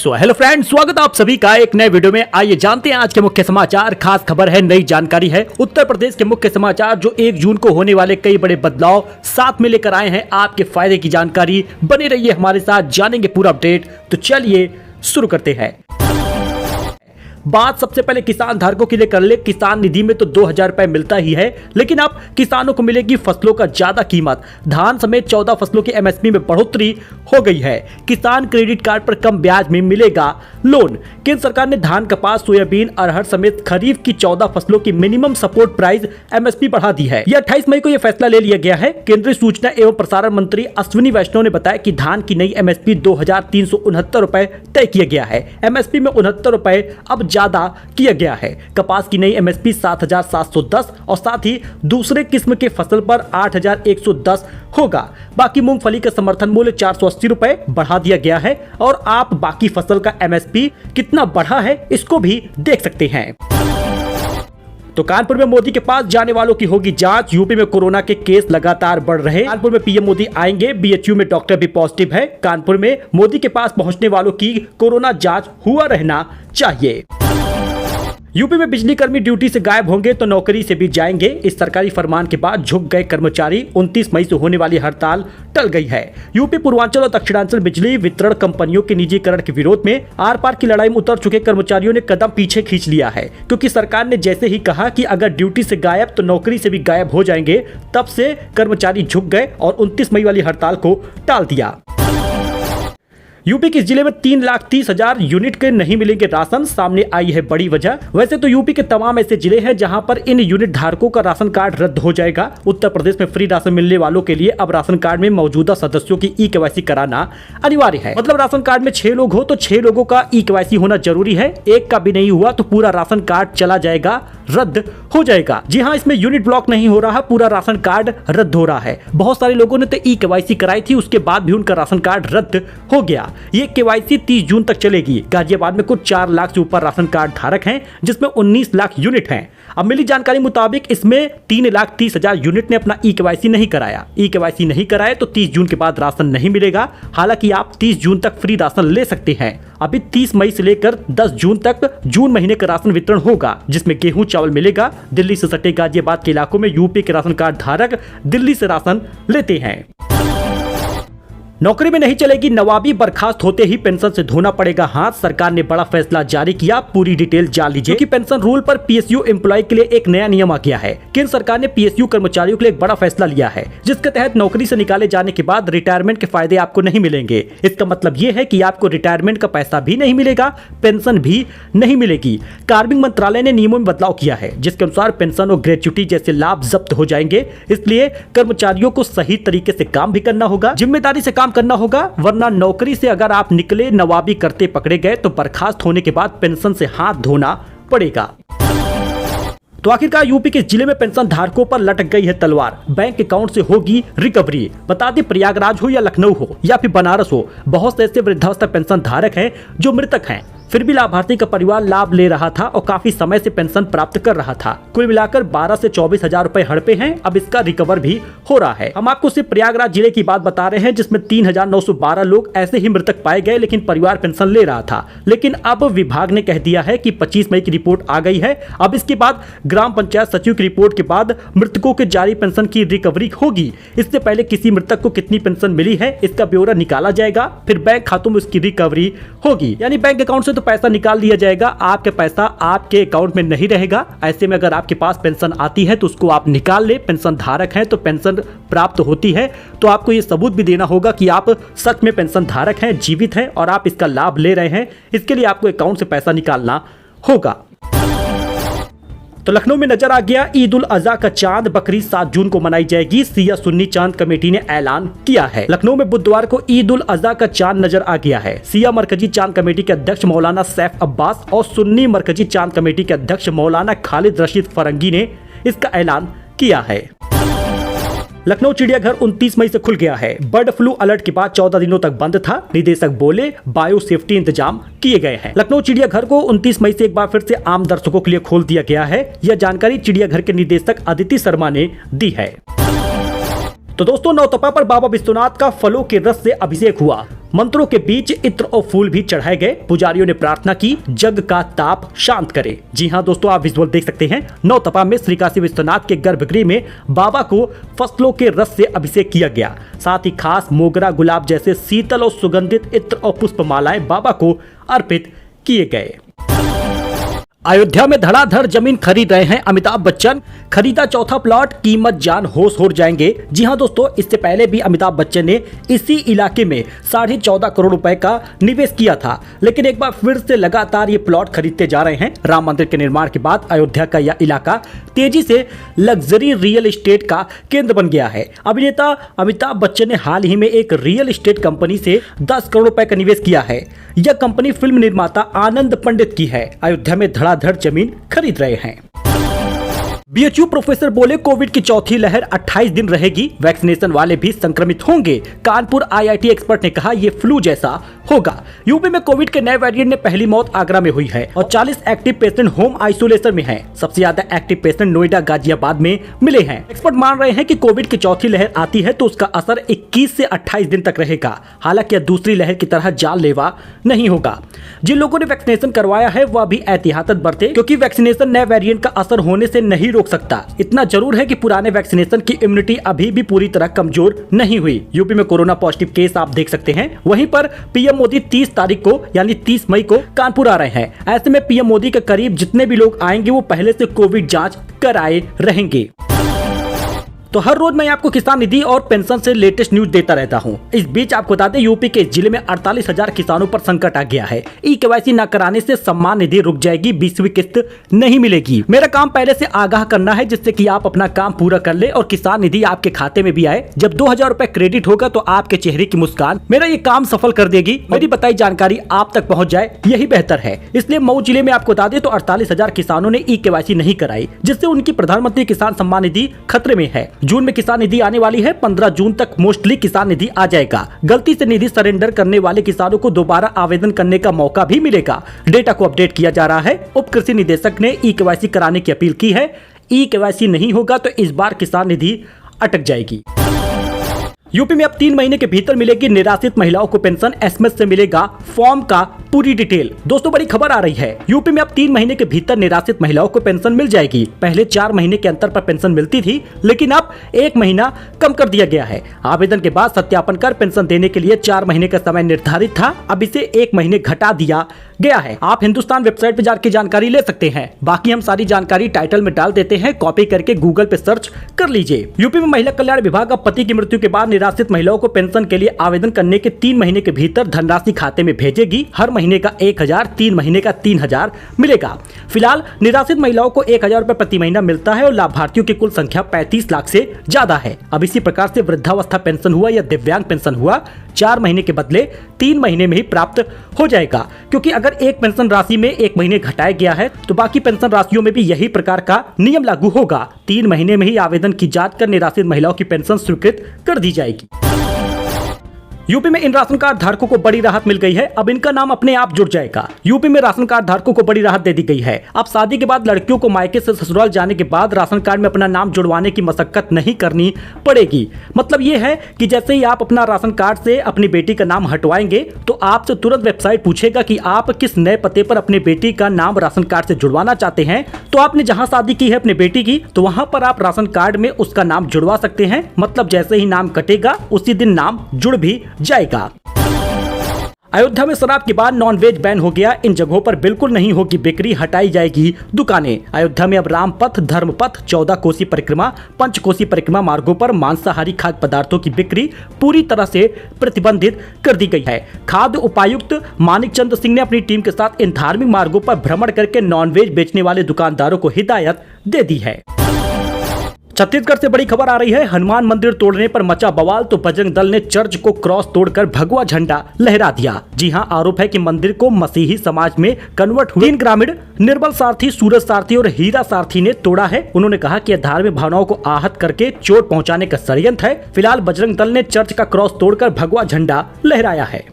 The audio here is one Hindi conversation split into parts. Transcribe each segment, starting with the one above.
हेलो फ्रेंड्स, स्वागत है आप सभी का एक नए वीडियो में। आइए जानते हैं आज के मुख्य समाचार। खास खबर है, नई जानकारी है। उत्तर प्रदेश के मुख्य समाचार जो 1 जून को होने वाले कई बड़े बदलाव साथ में लेकर आए हैं। आपके फायदे की जानकारी, बने रहिए हमारे साथ, जानेंगे पूरा अपडेट। तो चलिए शुरू करते हैं। बात सबसे पहले किसान धारकों के लिए कर ले। किसान निधि में तो 2000 रुपए मिलता ही है, लेकिन अब किसानों को मिलेगी फसलों का ज्यादा कीमत। धान समेत 14 फसलों की एमएसपी में बढ़ोतरी हो गई है। किसान क्रेडिट कार्ड पर कम ब्याज में मिलेगा लोन। केंद्र सरकार ने धान, कपास, सोयाबीन, अरहर समेत खरीफ की 14 फसलों की मिनिमम सपोर्ट प्राइस एमएसपी बढ़ा दी है। यह 28 मई को यह फैसला ले लिया गया है। केंद्रीय सूचना एवं प्रसारण मंत्री अश्विनी वैष्णव ने बताया कि धान की नई एमएसपी 2369 रुपए तय किया गया है। एमएसपी में 69 रुपए अब ज्यादा किया गया है। कपास की नई एमएसपी 7710 और साथ ही दूसरे किस्म के फसल पर 8110 होगा। बाकी मूंगफली का समर्थन मूल्य 480 रुपए बढ़ा दिया गया है। और आप बाकी फसल का एमएसपी कितना बढ़ा है इसको भी देख सकते हैं। तो कानपुर में मोदी के पास जाने वालों की होगी जांच। यूपी में कोरोना के केस लगातार बढ़ रहे। कानपुर में पीएम मोदी आएंगे। बीएचयू में डॉक्टर भी पॉजिटिव है। कानपुर में मोदी के पास पहुंचने वालों की कोरोना जांच हुआ रहना चाहिए। यूपी में बिजली कर्मी ड्यूटी से गायब होंगे तो नौकरी से भी जाएंगे। इस सरकारी फरमान के बाद झुक गए कर्मचारी। 29 मई से होने वाली हड़ताल टल गई है। यूपी पूर्वांचल और दक्षिणांचल बिजली वितरण कंपनियों के निजीकरण के विरोध में आर पार की लड़ाई में उतर चुके कर्मचारियों ने कदम पीछे खींच लिया है, क्योंकि सरकार ने जैसे ही कहा कि अगर ड्यूटी से गायब तो नौकरी से भी गायब हो जाएंगे, तब से कर्मचारी झुक गए और 29 मई वाली हड़ताल को टाल दिया। यूपी किस जिले में 3,30,000 यूनिट के नहीं मिलेंगे राशन, सामने आई है बड़ी वजह। वैसे तो यूपी के तमाम ऐसे जिले हैं जहां पर इन यूनिट धारकों का राशन कार्ड रद्द हो जाएगा। उत्तर प्रदेश में फ्री राशन मिलने वालों के लिए अब राशन कार्ड में मौजूदा सदस्यों की ई-केवाईसी कराना अनिवार्य है। मतलब राशन कार्ड में 6 लोग हो तो 6 लोगों का ई-केवाईसी होना जरूरी है। एक का भी नहीं हुआ तो पूरा राशन कार्ड चला जाएगा, रद्द हो जाएगा। जी हाँ, इसमें यूनिट ब्लॉक नहीं हो रहा, पूरा राशन कार्ड रद्द हो रहा है। बहुत सारे लोगों ने तो ई-केवाईसी कराई थी, उसके बाद भी उनका राशन कार्ड रद्द हो गया। ये केवाईसी 30 जून तक चलेगी। गाजियाबाद में कुछ 4 लाख से ऊपर राशन कार्ड धारक हैं, जिसमें 19 लाख यूनिट हैं। अब मिली जानकारी मुताबिक इसमें 3,30,000 यूनिट ने अपना ई-केवाईसी नहीं कराया। ई-केवाईसी नहीं कराए तो 30 जून के बाद राशन नहीं मिलेगा। हालांकि आप 30 जून तक फ्री राशन ले सकते हैं। अभी 30 मई से लेकर 10 जून तक जून महीने का राशन वितरण होगा, जिसमें गेहूं चावल मिलेगा। दिल्ली से सटे गाजियाबाद के इलाकों में यूपी के राशन कार्ड धारक दिल्ली से राशन लेते हैं। नौकरी में नहीं चलेगी नवाबी, बर्खास्त होते ही पेंशन से धोना पड़ेगा हाथ। सरकार ने बड़ा फैसला जारी किया, पूरी डिटेल जान लीजिए। क्योंकि पेंशन रूल पर पीएसयू एम्प्लॉय के लिए एक नया नियम आ गया है। केंद्र सरकार ने पीएसयू कर्मचारियों के लिए एक बड़ा फैसला लिया है, जिसके तहत नौकरी से निकाले जाने के बाद रिटायरमेंट के फायदे आपको नहीं मिलेंगे। इसका मतलब यह है कि आपको रिटायरमेंट का पैसा भी नहीं मिलेगा, पेंशन भी नहीं मिलेगी। कार्मिक मंत्रालय ने नियमों में बदलाव किया है, जिसके अनुसार पेंशन और ग्रेच्युटी जैसे लाभ जब्त हो जाएंगे। इसलिए कर्मचारियों को सही तरीके से काम भी करना होगा, जिम्मेदारी से काम करना होगा, वरना नौकरी से अगर आप निकले, नवाबी करते पकड़े गए तो बर्खास्त होने के बाद पेंशन से हाथ धोना पड़ेगा। तो आखिरकार यूपी के जिले में पेंशन धारकों पर लटक गई है तलवार। बैंक अकाउंट से होगी रिकवरी। बता दें, प्रयागराज हो या लखनऊ हो या फिर बनारस हो, बहुत से ऐसे वृद्धावस्था पेंशन धारक हैं जो मृतक हैं, फिर भी लाभार्थी का परिवार लाभ ले रहा था और काफी समय से पेंशन प्राप्त कर रहा था। कुल मिलाकर 12 से 24 हजार रुपए हड़पे हैं। अब इसका रिकवर भी हो रहा है। हम आपको सिर्फ प्रयागराज जिले की बात बता रहे हैं, जिसमें 3,912 लोग ऐसे ही मृतक पाए गए, लेकिन परिवार पेंशन ले रहा था। लेकिन अब विभाग ने कह दिया है कि 25 मई की रिपोर्ट आ गई है। अब इसके बाद ग्राम पंचायत सचिव की रिपोर्ट के बाद मृतकों के जारी पेंशन की रिकवरी होगी। इससे पहले किसी मृतक को कितनी पेंशन मिली है इसका ब्यौरा निकाला जाएगा, फिर बैंक खातों में उसकी रिकवरी होगी। यानी बैंक अकाउंट से पैसा निकाल लिया जाएगा, आपके पैसा आपके अकाउंट में नहीं रहेगा। ऐसे में अगर आपके पास पेंशन आती है तो उसको आप निकाल ले। पेंशन धारक हैं तो पेंशन प्राप्त होती है, तो आपको ये सबूत भी देना होगा कि आप सच में पेंशन धारक हैं, जीवित हैं और आप इसका लाभ ले रहे हैं। इसके लिए आपको अकाउंट से पैसा निकालना होगा। तो लखनऊ में नजर आ गया ईद उल अजहा का चांद। बकरीद 7 जून को मनाई जाएगी, सिया सुन्नी चांद कमेटी ने ऐलान किया है। लखनऊ में बुधवार को ईद उल अजहा का चांद नजर आ गया है। सिया मरकजी चांद कमेटी के अध्यक्ष मौलाना सैफ अब्बास और सुन्नी मरकजी चांद कमेटी के अध्यक्ष मौलाना खालिद रशीद फरंगी ने इसका ऐलान किया है। लखनऊ चिड़ियाघर 29 मई से खुल गया है। बर्ड फ्लू अलर्ट के बाद 14 दिनों तक बंद था। निदेशक बोले बायो सेफ्टी इंतजाम किए गए हैं। लखनऊ चिड़ियाघर को 29 मई से एक बार फिर से आम दर्शकों के लिए खोल दिया गया है। यह जानकारी चिड़ियाघर के निदेशक अदिति शर्मा ने दी है। तो दोस्तों, नौतपा पर बाबा विश्वनाथ का फलों के रस से अभिषेक हुआ। मंत्रों के बीच इत्र और फूल भी चढ़ाए गए। पुजारियों ने प्रार्थना की जग का ताप शांत करे। जी हां दोस्तों, आप विजुअल देख सकते हैं। नौतपा में श्री काशी विश्वनाथ के गर्भगृह में बाबा को फसलों के रस से अभिषेक किया गया। साथ ही खास मोगरा, गुलाब जैसे शीतल और सुगंधित इत्र और पुष्पमालाएं बाबा को अर्पित किए गए। अयोध्या में धड़ाधड़ जमीन खरीद रहे हैं अमिताभ बच्चन। खरीदा चौथा प्लॉट, कीमत जान होश हो जाएंगे। जी हां दोस्तों, इससे पहले भी अमिताभ बच्चन ने इसी इलाके में 14.5 करोड़ रुपए का निवेश किया था, लेकिन एक बार फिर से लगातार ये प्लॉट खरीदते जा रहे हैं। राम मंदिर के निर्माण के बाद अयोध्या का यह इलाका तेजी से लग्जरी रियल एस्टेट का केंद्र बन गया है। अभिनेता अमिताभ बच्चन ने हाल ही में एक रियल एस्टेट कंपनी से 10 करोड़ रुपए का निवेश किया है। यह कंपनी फिल्म निर्माता आनंद पंडित की है। अयोध्या में धड़ाधड़ जमीन खरीद रहे हैं। बीएचयू प्रोफेसर बोले कोविड की चौथी लहर 28 दिन रहेगी, वैक्सीनेशन वाले भी संक्रमित होंगे। कानपुर आईआईटी एक्सपर्ट ने कहा ये फ्लू जैसा होगा। यूपी में कोविड के नए वेरिएंट ने पहली मौत आगरा में हुई है और 40 एक्टिव पेशेंट होम आइसोलेशन में हैं। सबसे ज्यादा एक्टिव पेशेंट नोएडा, गाजियाबाद में मिले हैं। एक्सपर्ट मान रहे हैं कि कोविड की चौथी लहर आती है तो उसका असर 21 से 28 दिन तक रहेगा। हालांकि यह दूसरी लहर की तरह जानलेवा नहीं होगा। जिन लोगों ने वैक्सीनेशन करवाया है वह भी एहतियात बरते, क्योंकि वैक्सीनेशन नए वेरिएंट का असर होने से नहीं रोक सकता। इतना जरूर है कि पुराने वैक्सीनेशन की इम्यूनिटी अभी भी पूरी तरह कमजोर नहीं हुई। यूपी में कोरोना पॉजिटिव केस आप देख सकते हैं। वहीं पर पीएम मोदी 30 तारीख को यानी 30 मई को कानपुर आ रहे हैं। ऐसे में पीएम मोदी के करीब जितने भी लोग आएंगे वो पहले से कोविड जांच कराए रहेंगे। तो हर रोज मैं आपको किसान निधि और पेंशन से लेटेस्ट न्यूज देता रहता हूं। इस बीच आपको बता दें, यूपी के जिले में 48,000 किसानों पर संकट आ गया है। ई-केवाईसी न कराने से सम्मान निधि रुक जाएगी, 20वीं किस्त नहीं मिलेगी। मेरा काम पहले से आगाह करना है जिससे कि आप अपना काम पूरा कर ले और किसान निधि आपके खाते में भी आए। जब 2,000 रुपए क्रेडिट होगा तो आपके चेहरे की मुस्कान मेरा ये काम सफल कर देगी। मेरी बताई जानकारी आप तक पहुँच जाए यही बेहतर है। इसलिए मऊ जिले में आपको बता दें तो 48,000 किसानों ने ई-केवाईसी नहीं कराई, जिससे उनकी प्रधानमंत्री किसान सम्मान निधि खतरे में है। जून में किसान निधि आने वाली है। 15 जून तक मोस्टली किसान निधि आ जाएगा। गलती से निधि सरेंडर करने वाले किसानों को दोबारा आवेदन करने का मौका भी मिलेगा। डेटा को अपडेट किया जा रहा है। उप कृषि निदेशक ने ई-केवाईसी कराने की अपील की है। ई-केवाईसी नहीं होगा तो इस बार किसान निधि अटक जाएगी। यूपी में अब 3 महीने के भीतर मिलेगी निराश्रित महिलाओं को पेंशन। एसएमएस से मिलेगा फॉर्म का पूरी डिटेल। दोस्तों, बड़ी खबर आ रही है। यूपी में अब 3 महीने के भीतर निराश्रित महिलाओं को पेंशन मिल जाएगी। पहले 4 महीने के अंतर पर पेंशन मिलती थी, लेकिन अब 1 महीना कम कर दिया गया है। आवेदन के बाद सत्यापन कर पेंशन देने के लिए 4 महीने का समय निर्धारित था, अब इसे 1 महीने घटा दिया गया है। आप हिंदुस्तान वेबसाइट पर जाकर जानकारी ले सकते हैं। बाकी हम सारी जानकारी टाइटल में डाल देते हैं, कॉपी करके गूगल पे सर्च कर लीजिए। यूपी में महिला कल्याण विभाग अब पति की मृत्यु के बाद निराश्रित महिलाओं को पेंशन के लिए आवेदन करने के 3 महीने के भीतर धनराशि खाते में भेजेगी। हर महीने का 1,000, 3 महीने का 3,000 मिलेगा। फिलहाल निराश्रित महिलाओं को 1,000 रुपए प्रति महीना मिलता है और लाभार्थियों की कुल संख्या 35 लाख से ज्यादा है। अब इसी प्रकार से वृद्धावस्था पेंशन हुआ या दिव्यांग पेंशन हुआ, 4 महीने के बदले 3 महीने में ही प्राप्त हो जाएगा। क्योंकि अगर एक पेंशन राशि में 1 महीने घटाया गया है तो बाकी पेंशन राशियों में भी यही प्रकार का नियम लागू होगा। 3 महीने में ही आवेदन की जांच कर निराश्रित महिलाओं की पेंशन स्वीकृत कर दी जाएगी। यूपी में इन राशन कार्ड धारकों को बड़ी राहत मिल गई है। अब इनका नाम अपने आप जुड़ जाएगा। यूपी में राशन कार्ड धारकों को बड़ी राहत दे दी गई है। अब शादी के बाद लड़कियों को मायके से ससुराल जाने के बाद राशन कार्ड में अपना नाम जुड़वाने की मशक्कत नहीं करनी पड़ेगी। मतलब ये है कि जैसे ही आप अपना राशन कार्ड से अपनी बेटी का नाम हटवाएंगे तो आपसे तुरंत वेबसाइट पूछेगा कि आप किस नए पते पर अपनी बेटी का नाम राशन कार्ड से जुड़वाना चाहते हैं। तो आपने जहां शादी की है अपनी बेटी की, तो वहां पर आप राशन कार्ड में उसका नाम जुड़वा सकते हैं। मतलब जैसे ही नाम कटेगा उसी दिन नाम जुड़ भी जाएगा। अयोध्या में शराब के बाद नॉनवेज बैन हो गया। इन जगहों पर बिल्कुल नहीं होगी बिक्री, हटाई जाएगी दुकानें। अयोध्या में अब रामपथ, धर्मपथ, 14 कोसी परिक्रमा, पंचकोसी परिक्रमा मार्गों पर मांसाहारी खाद्य पदार्थों की बिक्री पूरी तरह से प्रतिबंधित कर दी गई है। खाद्य उपायुक्त मानिक चंद्र सिंह ने अपनी टीम के साथ इन धार्मिक मार्गों पर भ्रमण करके नॉनवेज बेचने वाले दुकानदारों को हिदायत दे दी है। छत्तीसगढ़ से बड़ी खबर आ रही है। हनुमान मंदिर तोड़ने पर मचा बवाल तो बजरंग दल ने चर्च को क्रॉस तोड़कर भगवा झंडा लहरा दिया। जी हां, आरोप है कि मंदिर को मसीही समाज में कन्वर्ट हुए 3 ग्रामीण निर्बल सारथी, सूरज सारथी और हीरा सारथी ने तोड़ा है। उन्होंने कहा कि यह धार्मिक भावनाओं को आहत करके चोट पहुंचाने का षड्यंत्र है। फिलहाल बजरंग दल ने चर्च का क्रॉस तोड़कर भगवा झंडा लहराया है।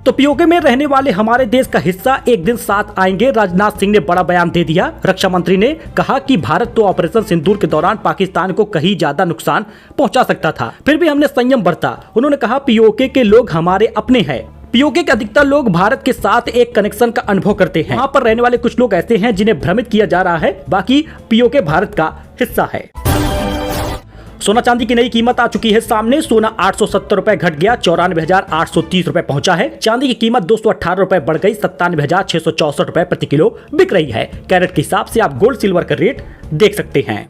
तो पीओके में रहने वाले हमारे देश का हिस्सा एक दिन साथ आएंगे। राजनाथ सिंह ने बड़ा बयान दे दिया। रक्षा मंत्री ने कहा कि भारत तो ऑपरेशन सिंदूर के दौरान पाकिस्तान को कहीं ज्यादा नुकसान पहुंचा सकता था, फिर भी हमने संयम बरता। उन्होंने कहा पीओके के लोग हमारे अपने हैं। पीओके के अधिकतर लोग भारत के साथ एक कनेक्शन का अनुभव करते हैं। वहाँ पर रहने वाले कुछ लोग ऐसे हैं जिन्हें भ्रमित किया जा रहा है, बाकी पीओके भारत का हिस्सा है। सोना चांदी की नई कीमत आ चुकी है सामने। सोना 870 रुपए घट गया, 94,830 रुपए पहुंचा है। चांदी की कीमत 218 रुपए बढ़ गई, 97,664 रुपए प्रति किलो बिक रही है। कैरेट के हिसाब से आप गोल्ड सिल्वर का रेट देख सकते हैं।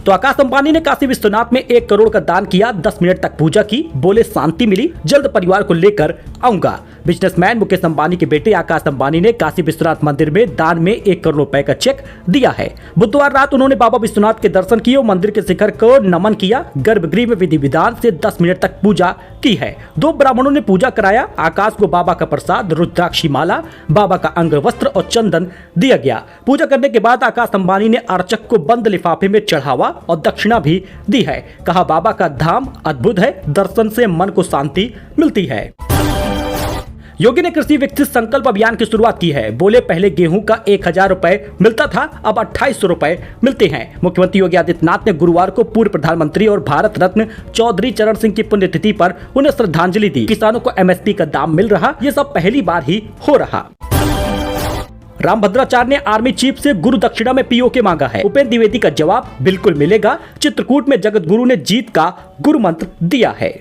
तो आकाश अंबानी ने काशी विश्वनाथ में 1 करोड़ का दान किया, 10 मिनट तक पूजा की, बोले शांति मिली, जल्द परिवार को लेकर आऊंगा। बिजनेसमैन मुकेश अंबानी के बेटे आकाश अंबानी ने काशी विश्वनाथ मंदिर में दान में 1 करोड़ रुपए का चेक दिया है। बुधवार रात उन्होंने बाबा विश्वनाथ के दर्शन किए और मंदिर के शिखर को नमन किया। गर्भगृह में विधि विधान से 10 मिनट तक पूजा की है। 2 ब्राह्मणों ने पूजा कराया। आकाश को बाबा का प्रसाद, रुद्राक्षी माला, बाबा का अंग वस्त्र और चंदन दिया गया। पूजा करने के बाद आकाश अंबानी ने अर्चक को बंद लिफाफे में चढ़ावा और दक्षिणा भी दी है। कहा बाबा का धाम अद्भुत है, दर्शन से मन को शांति मिलती है। योगी ने कृषि विकसित संकल्प अभियान की शुरुआत की है। बोले पहले गेहूं का 1,000 रुपए मिलता था, अब 2,800 रुपए मिलते हैं। मुख्यमंत्री योगी आदित्यनाथ ने गुरुवार को पूर्व प्रधानमंत्री और भारत रत्न चौधरी चरण सिंह की पुण्यतिथि पर उन्हें श्रद्धांजलि दी। किसानों को एमएसपी का दाम मिल रहा, ये सब पहली बार ही हो रहा। रामभद्राचार्य ने आर्मी चीफ से गुरु दक्षिणा में पीओके मांगा है। उपेंद्र द्विवेदी का जवाब बिल्कुल मिलेगा। चित्रकूट में जगत गुरु ने जीत का गुरु मंत्र दिया है।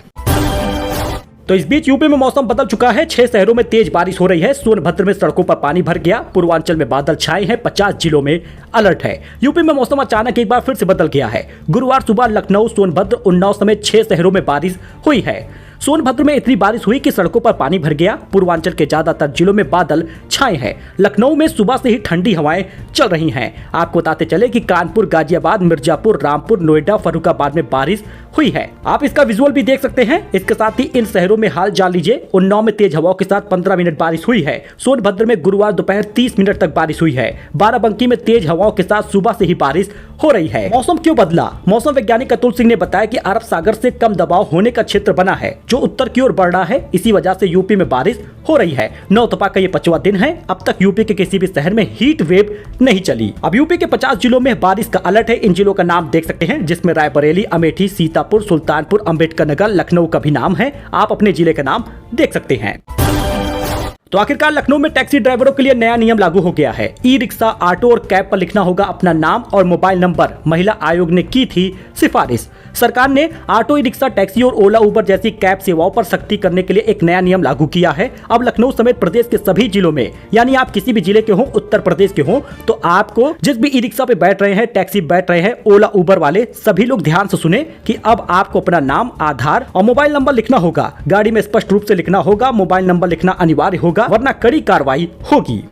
तो इस बीच यूपी में मौसम बदल चुका है। 6 शहरों में तेज बारिश हो रही है। सोनभद्र में सड़कों पर पानी भर गया। पूर्वांचल में बादल छाए हैं। 50 जिलों में अलर्ट है। यूपी में मौसम अचानक एक बार फिर से बदल गया है। गुरुवार सुबह लखनऊ, सोनभद्र, उन्नाव समेत 6 शहरों में बारिश हुई है। सोनभद्र में इतनी बारिश हुई कि सड़कों पर पानी भर गया। पूर्वांचल के ज्यादातर जिलों में बादल छाए हैं। लखनऊ में सुबह से ही ठंडी हवाएं चल रही हैं। आपको बताते चले कि कानपुर, गाजियाबाद, मिर्जापुर, रामपुर, नोएडा, फर्रुखाबाद में बारिश हुई है। आप इसका विजुअल भी देख सकते हैं। इसके साथ ही इन शहरों में हाल जान लीजिए। उन्नाव में तेज हवाओं के साथ 15 मिनट बारिश हुई है। सोनभद्र में गुरुवार दोपहर 30 मिनट तक बारिश हुई है। बाराबंकी में तेज हवाओं के साथ सुबह से ही बारिश हो रही है। मौसम क्यों बदला? मौसम वैज्ञानिक अतुल सिंह ने बताया कि अरब सागर से कम दबाव होने का क्षेत्र बना है जो उत्तर की ओर बढ़ रहा है। इसी वजह से यूपी में बारिश हो रही है। नौतपा का ये 5वां दिन है। अब तक यूपी के किसी भी शहर में हीट वेव नहीं चली। अब यूपी के 50 जिलों में बारिश का अलर्ट है। इन जिलों का नाम देख सकते हैं, जिसमें रायबरेली, अमेठी, सीतापुर, सुल्तानपुर, अंबेडकर नगर, लखनऊ का भी नाम है। आप अपने जिले का नाम देख सकते हैं। तो आखिरकार लखनऊ में टैक्सी ड्राइवरों के लिए नया नियम लागू हो गया है। ई रिक्शा, ऑटो और कैब पर लिखना होगा अपना नाम और मोबाइल नंबर। महिला आयोग ने की थी सिफारिश। सरकार ने ऑटो, ई रिक्शा, टैक्सी और ओला उबर जैसी कैब सेवाओं पर सख्ती करने के लिए एक नया नियम लागू किया है। अब लखनऊ समेत प्रदेश के सभी जिलों में, यानी आप किसी भी जिले के हो, उत्तर प्रदेश के हो, तो आपको जिस भी ई रिक्शा पे बैठ रहे हैं, टैक्सी बैठ रहे हैं, ओला उबर वाले सभी लोग ध्यान से सुने कि अब आपको अपना नाम, आधार और मोबाइल नंबर लिखना होगा। गाड़ी में स्पष्ट रूप से लिखना होगा। मोबाइल नंबर लिखना अनिवार्य होगा, वरना कड़ी कार्रवाई होगी।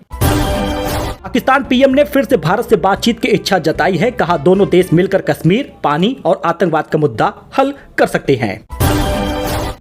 पाकिस्तान पीएम ने फिर से भारत से बातचीत की इच्छा जताई है। कहा दोनों देश मिलकर कश्मीर, पानी और आतंकवाद का मुद्दा हल कर सकते हैं।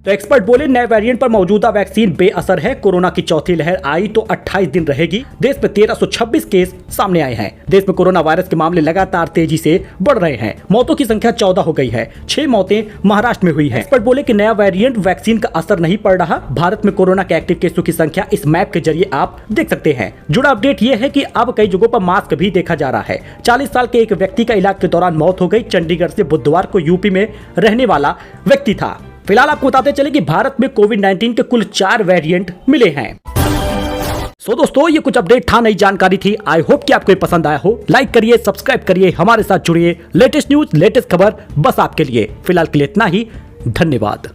तो एक्सपर्ट बोले नए वेरिएंट पर मौजूदा वैक्सीन बेअसर है। कोरोना की चौथी लहर आई तो 28 दिन रहेगी। देश में 1326 केस सामने आए हैं। देश में कोरोना वायरस के मामले लगातार तेजी से बढ़ रहे हैं। मौतों की संख्या 14 हो गई है। 6 मौतें महाराष्ट्र में हुई है। एक्सपर्ट बोले कि नया वेरिएंट वैक्सीन का असर नहीं पड़ रहा। भारत में कोरोना के एक्टिव केसों की संख्या इस मैप के जरिए आप देख सकते हैं। जुड़ा अपडेट ये है कि अब कई जगहों पर मास्क भी देखा जा रहा है। 40 साल के एक व्यक्ति का इलाज के दौरान मौत हो गई। चंडीगढ़ से बुधवार को यूपी में रहने वाला व्यक्ति था। फिलहाल आपको बताते चले कि भारत में कोविड-19 के कुल 4 वेरिएंट मिले हैं। सो दोस्तों, ये कुछ अपडेट था, नई जानकारी थी। आई होप कि आपको पसंद आया हो। लाइक करिए, सब्सक्राइब करिए, हमारे साथ जुड़िए। लेटेस्ट न्यूज, लेटेस्ट खबर बस आपके लिए। फिलहाल के लिए इतना ही। धन्यवाद।